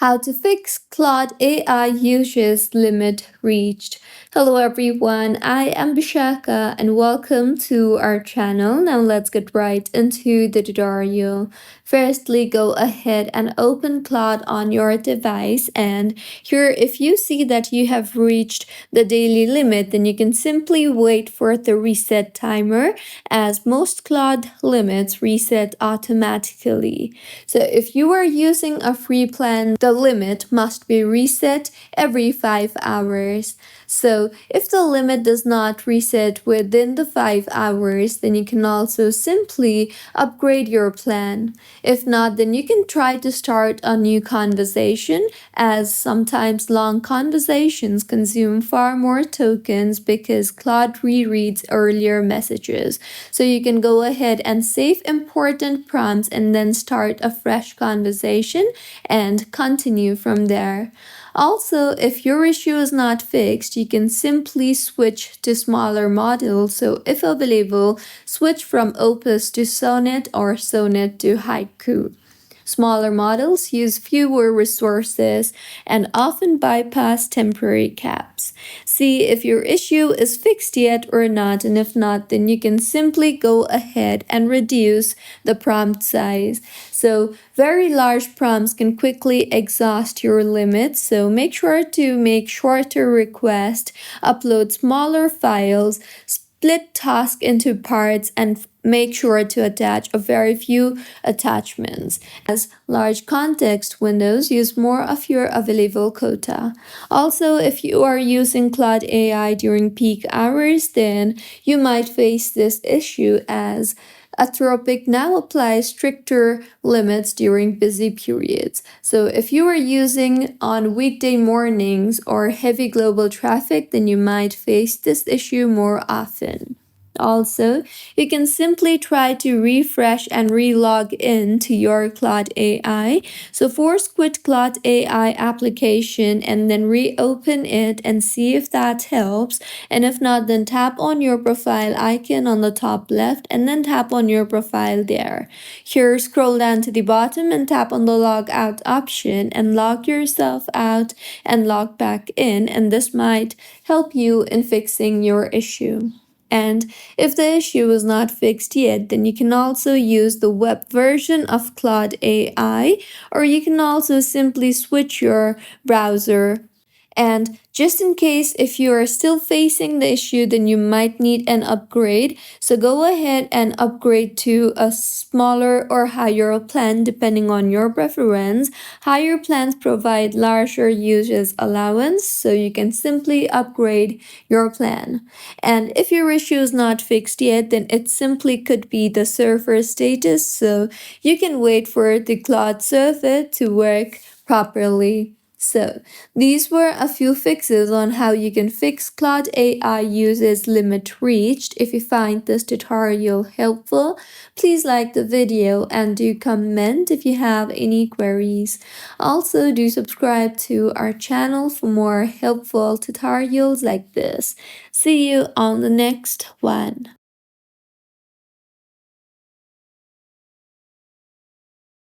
How to fix Claude AI usage limit reached. Hello everyone, I am Bishaka and welcome to our channel. Now let's get right into the tutorial. Firstly, go ahead and open Claude on your device, and here if you see that you have reached the daily limit, then you can simply wait for the reset timer, as most Claude limits reset automatically. So if you are using a free plan, the limit must be reset every 5 hours. So if the limit does not reset within the 5 hours, then you can also simply upgrade your plan. If not, then you can try to start a new conversation, as sometimes long conversations consume far more tokens because Claude rereads earlier messages. So you can go ahead and save important prompts and then start a fresh conversation and continue from there. Also, if your issue is not fixed, you can simply switch to smaller models. So if available, switch from Opus to Sonnet or Sonnet to Haiku. Smaller models use fewer resources and often bypass temporary caps. See if your issue is fixed yet or not, and if not, then you can simply go ahead and reduce the prompt size. So very large prompts can quickly exhaust your limits, so make sure to make shorter requests, upload smaller files, split tasks into parts, and make sure to attach a very few attachments, as large context windows use more of your available quota. Also, if you are using Claude AI during peak hours, then you might face this issue, as Anthropic now applies stricter limits during busy periods. So if you are using on weekday mornings or heavy global traffic, then you might face this issue more often. Also, you can simply try to refresh and re-log in to your Claude AI. So force quit Claude AI application and then reopen it and see if that helps. And if not, then tap on your profile icon on the top left and then tap on your profile there. Here, scroll down to the bottom and tap on the log out option and log yourself out and log back in, and this might help you in fixing your issue. And if the issue is not fixed yet, then you can also use the web version of Claude AI, or you can also simply switch your browser. And just in case if you are still facing the issue, then you might need an upgrade. So go ahead and upgrade to a smaller or higher plan depending on your preference. Higher plans provide larger usage allowance, so you can simply upgrade your plan. And if your issue is not fixed yet, then it simply could be the server status, so you can wait for the Claude server to work properly. So, these were a few fixes on how you can fix Claude AI usage limit reached. If you find this tutorial helpful, please like the video and do comment if you have any queries. Also, do subscribe to our channel for more helpful tutorials like this. See you on the next one.